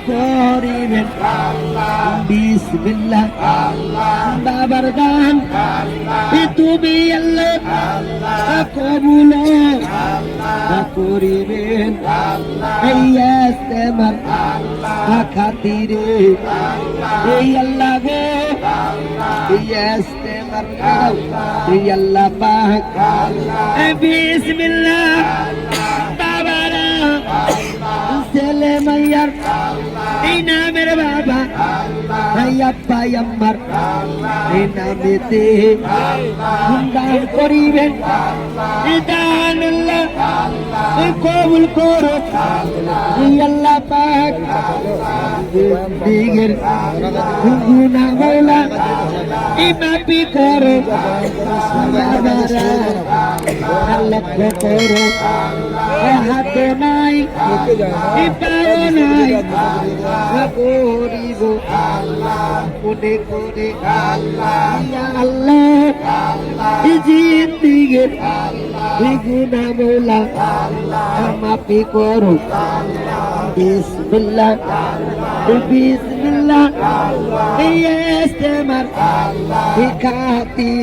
করিবেন বিসমিল্লাহ বাবার দান তুমি আল্লাহ কবুল করিবেন এই ইস্তেমার খাতিরে এই আল্লাহ গো এই ইস্তেমার এই আল্লাহ পাক বিসমিল্লাহ বাবারা ছেলে মাইয়ার এই নামের বাবা এই আব্বা আম্মার এই নামেতে দান করিবেন দান আল্লাহ কবুল করো এই আল্লাহ পাক দিগের গুনাহ মাওলা মাফি করো বাবারা আল্লাহ করো হাতে নাই পাও নাই করিব কোনে কোনে আল্লাহ জিন্দিগির গুনাহ মাওলা মাফি করো বিসমিল্লাহ বিসমিল্লাহ এই ইস্তেমার খাতি